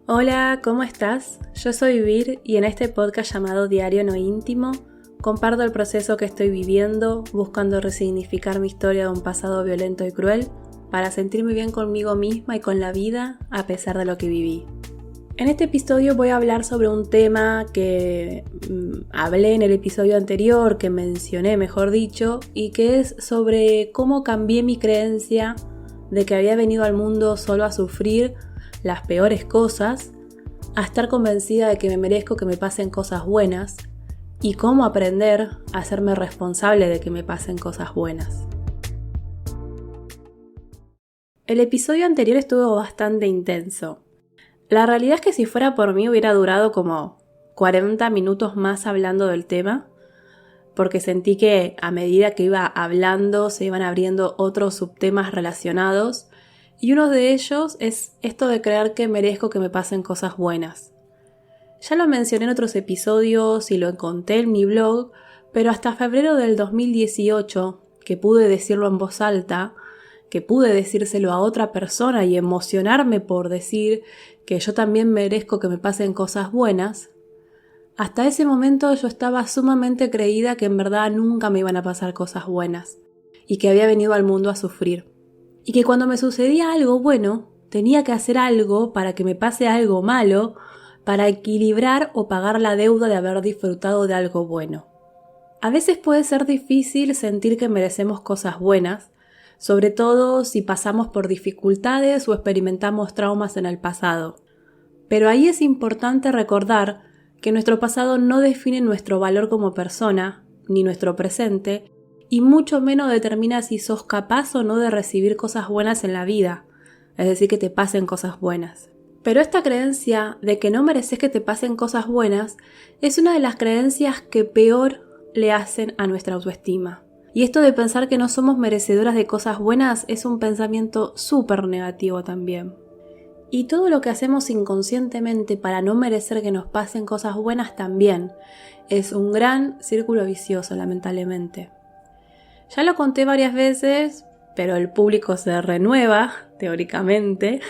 Hola, ¿cómo estás? Yo soy Vir y en este podcast llamado Diario No Íntimo comparto el proceso que estoy viviendo buscando resignificar mi historia de un pasado violento y cruel para sentirme bien conmigo misma y con la vida a pesar de lo que viví. En este episodio voy a hablar sobre un tema que hablé en el episodio anterior, que mencioné mejor dicho, y que es sobre cómo cambié mi creencia de que había venido al mundo solo a sufrir las peores cosas, a estar convencida de que me merezco que me pasen cosas buenas y cómo aprender a hacerme responsable de que me pasen cosas buenas. El episodio anterior estuvo bastante intenso. La realidad es que si fuera por mí hubiera durado como 40 minutos más hablando del tema, porque sentí que a medida que iba hablando se iban abriendo otros subtemas relacionados, y uno de ellos es esto de creer que merezco que me pasen cosas buenas. Ya lo mencioné en otros episodios y lo conté en mi blog, pero hasta febrero del 2018, que pude decirlo en voz alta, que pude decírselo a otra persona y emocionarme por decir que yo también merezco que me pasen cosas buenas, hasta ese momento yo estaba sumamente creída que en verdad nunca me iban a pasar cosas buenas y que había venido al mundo a sufrir. Y que cuando me sucedía algo bueno, tenía que hacer algo para que me pase algo malo para equilibrar o pagar la deuda de haber disfrutado de algo bueno. A veces puede ser difícil sentir que merecemos cosas buenas, sobre todo si pasamos por dificultades o experimentamos traumas en el pasado. Pero ahí es importante recordar que nuestro pasado no define nuestro valor como persona, ni nuestro presente, y mucho menos determina si sos capaz o no de recibir cosas buenas en la vida, es decir, que te pasen cosas buenas. Pero esta creencia de que no mereces que te pasen cosas buenas es una de las creencias que peor le hacen a nuestra autoestima. Y esto de pensar que no somos merecedoras de cosas buenas es un pensamiento súper negativo también. Y todo lo que hacemos inconscientemente para no merecer que nos pasen cosas buenas también es un gran círculo vicioso, lamentablemente. Ya lo conté varias veces, pero el público se renueva, teóricamente.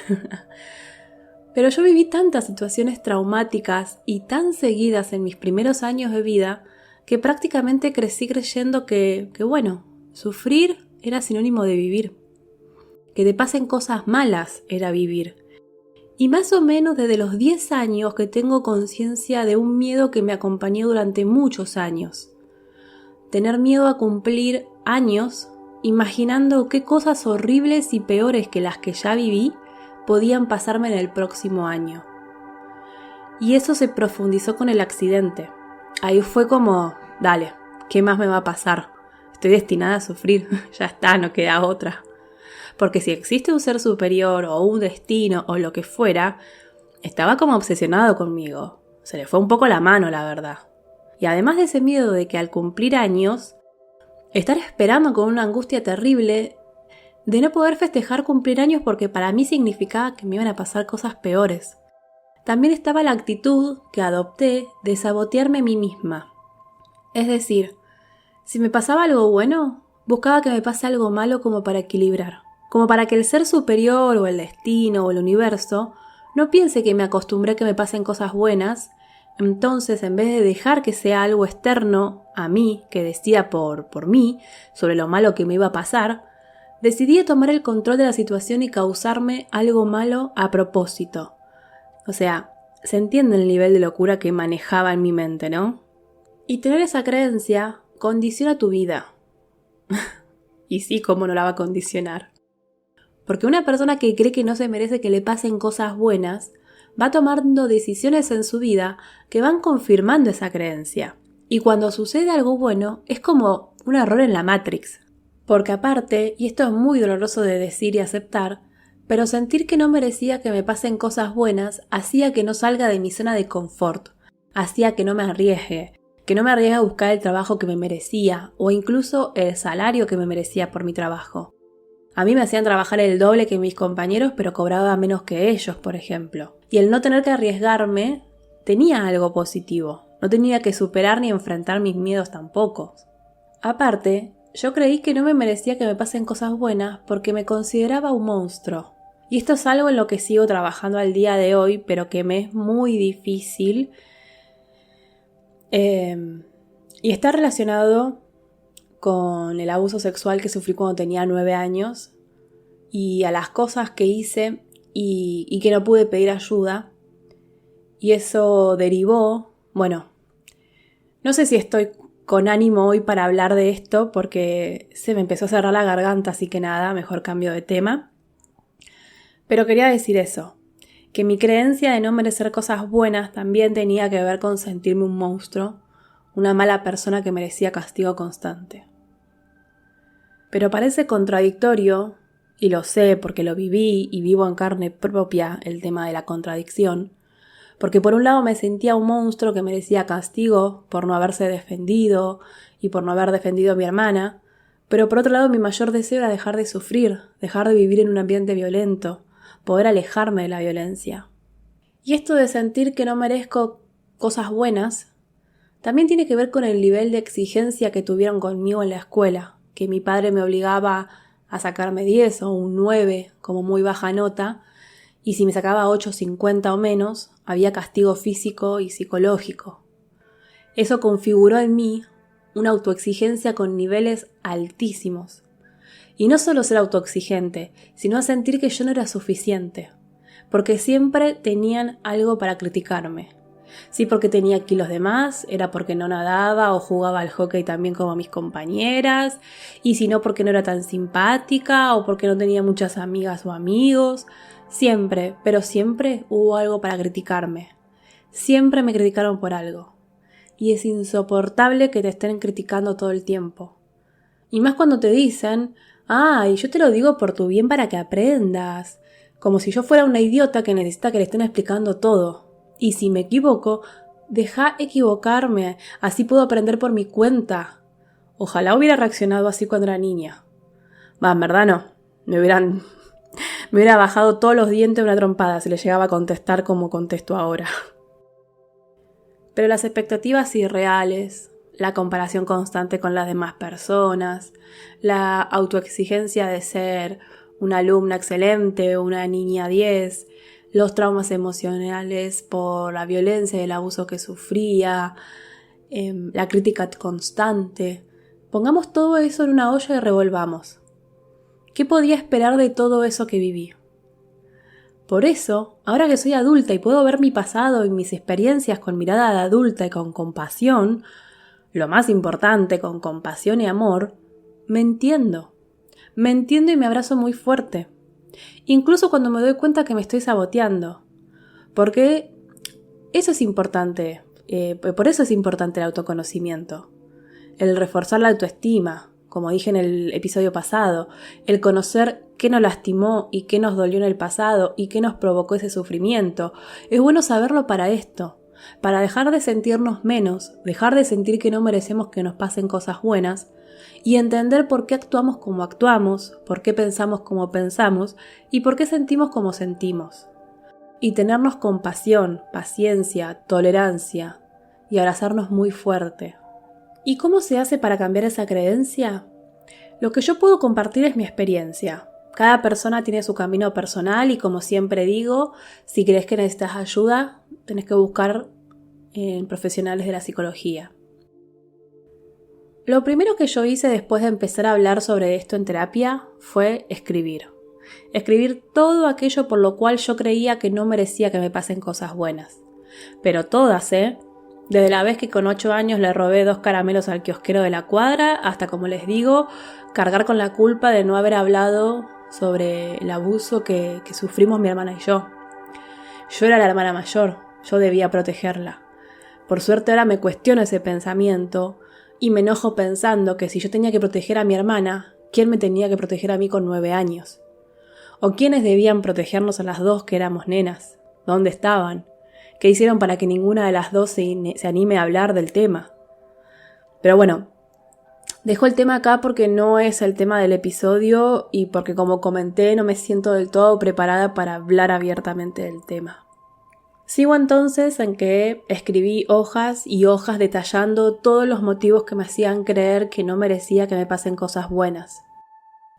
Pero yo viví tantas situaciones traumáticas y tan seguidas en mis primeros años de vida que prácticamente crecí creyendo que sufrir era sinónimo de vivir. Que te pasen cosas malas era vivir. Y más o menos desde los 10 años que tengo conciencia de un miedo que me acompañó durante muchos años. Tener miedo a cumplir años imaginando qué cosas horribles y peores que las que ya viví podían pasarme en el próximo año. Y eso se profundizó con el accidente. Ahí fue como, dale, ¿qué más me va a pasar? Estoy destinada a sufrir, ya está, no queda otra. Porque si existe un ser superior o un destino o lo que fuera, estaba como obsesionado conmigo. Se le fue un poco la mano, la verdad. Y además de ese miedo de que al cumplir años, estar esperando con una angustia terrible de no poder festejar cumplir años porque para mí significaba que me iban a pasar cosas peores. También estaba la actitud que adopté de sabotearme a mí misma. Es decir, si me pasaba algo bueno, buscaba que me pase algo malo como para equilibrar. Como para que el ser superior o el destino o el universo no piense que me acostumbré a que me pasen cosas buenas. Entonces, en vez de dejar que sea algo externo a mí, que decida por mí sobre lo malo que me iba a pasar, decidí tomar el control de la situación y causarme algo malo a propósito. O sea, se entiende el nivel de locura que manejaba en mi mente, ¿no? Y tener esa creencia condiciona tu vida. Y sí, ¿cómo no la va a condicionar? Porque una persona que cree que no se merece que le pasen cosas buenas va tomando decisiones en su vida que van confirmando esa creencia. Y cuando sucede algo bueno, es como un error en la Matrix. Porque aparte, y esto es muy doloroso de decir y aceptar, pero sentir que no merecía que me pasen cosas buenas hacía que no salga de mi zona de confort, hacía que no me arriesgue a buscar el trabajo que me merecía o incluso el salario que me merecía por mi trabajo. A mí me hacían trabajar el doble que mis compañeros, pero cobraba menos que ellos, por ejemplo. Y el no tener que arriesgarme tenía algo positivo. No tenía que superar ni enfrentar mis miedos tampoco. Aparte, yo creí que no me merecía que me pasen cosas buenas porque me consideraba un monstruo. Y esto es algo en lo que sigo trabajando al día de hoy, pero que me es muy difícil. Y está relacionado con el abuso sexual que sufrí cuando tenía 9 años y a las cosas que hice y que no pude pedir ayuda. Y eso derivó, bueno, no sé si estoy con ánimo hoy para hablar de esto porque se me empezó a cerrar la garganta, así que nada, mejor cambio de tema. Pero quería decir eso, que mi creencia de no merecer cosas buenas también tenía que ver con sentirme un monstruo, una mala persona que merecía castigo constante. Pero parece contradictorio, y lo sé porque lo viví y vivo en carne propia el tema de la contradicción, porque por un lado me sentía un monstruo que merecía castigo por no haberse defendido y por no haber defendido a mi hermana, pero por otro lado mi mayor deseo era dejar de sufrir, dejar de vivir en un ambiente violento, poder alejarme de la violencia. Y esto de sentir que no merezco cosas buenas también tiene que ver con el nivel de exigencia que tuvieron conmigo en la escuela, que mi padre me obligaba a sacarme 10 o un 9 como muy baja nota, y si me sacaba 8,50 o menos, había castigo físico y psicológico. Eso configuró en mí una autoexigencia con niveles altísimos. Y no solo ser autoexigente, sino a sentir que yo no era suficiente, porque siempre tenían algo para criticarme. Si porque tenía kilos de más, era porque no nadaba o jugaba al hockey también como mis compañeras, y si no porque no era tan simpática o porque no tenía muchas amigas o amigos. Siempre, pero siempre hubo algo para criticarme. Siempre me criticaron por algo. Y es insoportable que te estén criticando todo el tiempo. Y más cuando te dicen, ay, yo te lo digo por tu bien para que aprendas. Como si yo fuera una idiota que necesita que le estén explicando todo. Y si me equivoco, deja equivocarme, así puedo aprender por mi cuenta. Ojalá hubiera reaccionado así cuando era niña. En verdad no. Me hubiera bajado todos los dientes de una trompada si le llegaba a contestar como contesto ahora. Pero las expectativas irreales, la comparación constante con las demás personas, la autoexigencia de ser una alumna excelente, una niña 10, los traumas emocionales por la violencia y el abuso que sufría, la crítica constante. Pongamos todo eso en una olla y revolvamos. ¿Qué podía esperar de todo eso que viví? Por eso, ahora que soy adulta y puedo ver mi pasado y mis experiencias con mirada de adulta y con compasión, lo más importante, con compasión y amor, me entiendo. Me entiendo y me abrazo muy fuerte. Incluso cuando me doy cuenta que me estoy saboteando. Porque eso es importante. Por eso es importante el autoconocimiento. El reforzar la autoestima, como dije en el episodio pasado, el conocer qué nos lastimó y qué nos dolió en el pasado y qué nos provocó ese sufrimiento. Es bueno saberlo para esto, para dejar de sentirnos menos, dejar de sentir que no merecemos que nos pasen cosas buenas y entender por qué actuamos como actuamos, por qué pensamos como pensamos y por qué sentimos como sentimos. Y tenernos compasión, paciencia, tolerancia y abrazarnos muy fuerte. ¿Y cómo se hace para cambiar esa creencia? Lo que yo puedo compartir es mi experiencia. Cada persona tiene su camino personal y como siempre digo, si crees que necesitas ayuda, tenés que buscar en profesionales de la psicología. Lo primero que yo hice después de empezar a hablar sobre esto en terapia fue escribir. Escribir todo aquello por lo cual yo creía que no merecía que me pasen cosas buenas. Pero todas, Desde la vez que con 8 años le robé 2 caramelos al kiosquero de la cuadra, hasta, como les digo, cargar con la culpa de no haber hablado sobre el abuso que sufrimos mi hermana y yo. Yo era la hermana mayor, yo debía protegerla. Por suerte ahora me cuestiono ese pensamiento y me enojo pensando que si yo tenía que proteger a mi hermana, ¿quién me tenía que proteger a mí con 9 años? ¿O quiénes debían protegernos a las dos que éramos nenas? ¿Dónde estaban? ¿Qué hicieron para que ninguna de las dos se anime a hablar del tema? Pero bueno, dejo el tema acá porque no es el tema del episodio y porque, como comenté, no me siento del todo preparada para hablar abiertamente del tema. Sigo entonces en que escribí hojas y hojas detallando todos los motivos que me hacían creer que no merecía que me pasen cosas buenas.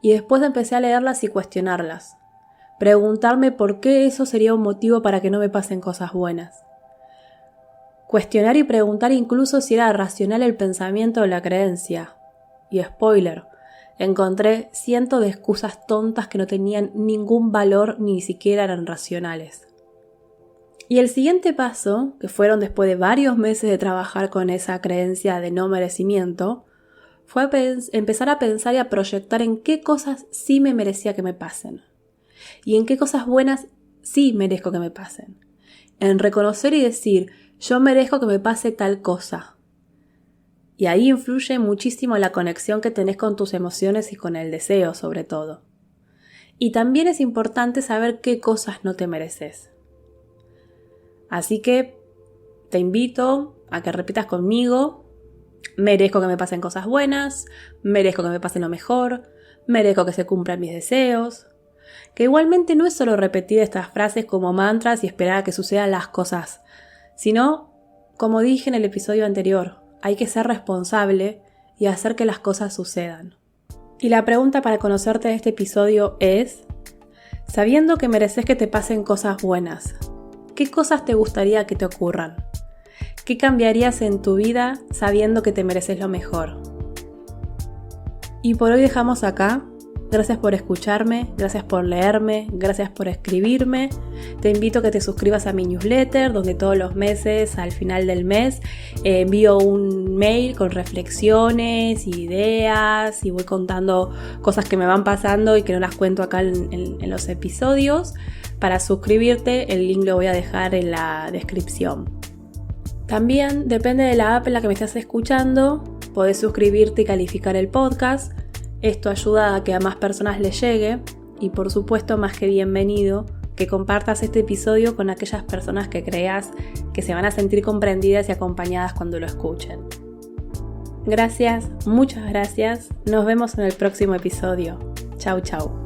Y después empecé a leerlas y cuestionarlas. Preguntarme por qué eso sería un motivo para que no me pasen cosas buenas. Cuestionar y preguntar incluso si era racional el pensamiento o la creencia. Y spoiler, encontré cientos de excusas tontas que no tenían ningún valor ni siquiera eran racionales. Y el siguiente paso, que fueron después de varios meses de trabajar con esa creencia de no merecimiento, fue empezar a pensar y a proyectar en qué cosas sí me merecía que me pasen. Y en qué cosas buenas sí merezco que me pasen. En reconocer y decir, yo merezco que me pase tal cosa. Y ahí influye muchísimo la conexión que tenés con tus emociones y con el deseo sobre todo. Y también es importante saber qué cosas no te mereces. Así que te invito a que repitas conmigo, merezco que me pasen cosas buenas, merezco que me pasen lo mejor, merezco que se cumplan mis deseos. Que igualmente no es solo repetir estas frases como mantras y esperar a que sucedan las cosas, sino, como dije en el episodio anterior, hay que ser responsable y hacer que las cosas sucedan. Y la pregunta para conocerte de este episodio es, sabiendo que mereces que te pasen cosas buenas, ¿qué cosas te gustaría que te ocurran? ¿Qué cambiarías en tu vida sabiendo que te mereces lo mejor? Y por hoy dejamos acá. Gracias por escucharme, gracias por leerme, gracias por escribirme. Te invito a que te suscribas a mi newsletter, donde todos los meses, al final del mes, envío un mail con reflexiones, ideas y voy contando cosas que me van pasando y que no las cuento acá en los episodios. Para suscribirte, el link lo voy a dejar en la descripción. También, depende de la app en la que me estás escuchando, podés suscribirte y calificar el podcast. Esto ayuda a que a más personas les llegue y por supuesto más que bienvenido que compartas este episodio con aquellas personas que creas que se van a sentir comprendidas y acompañadas cuando lo escuchen. Gracias, muchas gracias. Nos vemos en el próximo episodio. Chau, chau.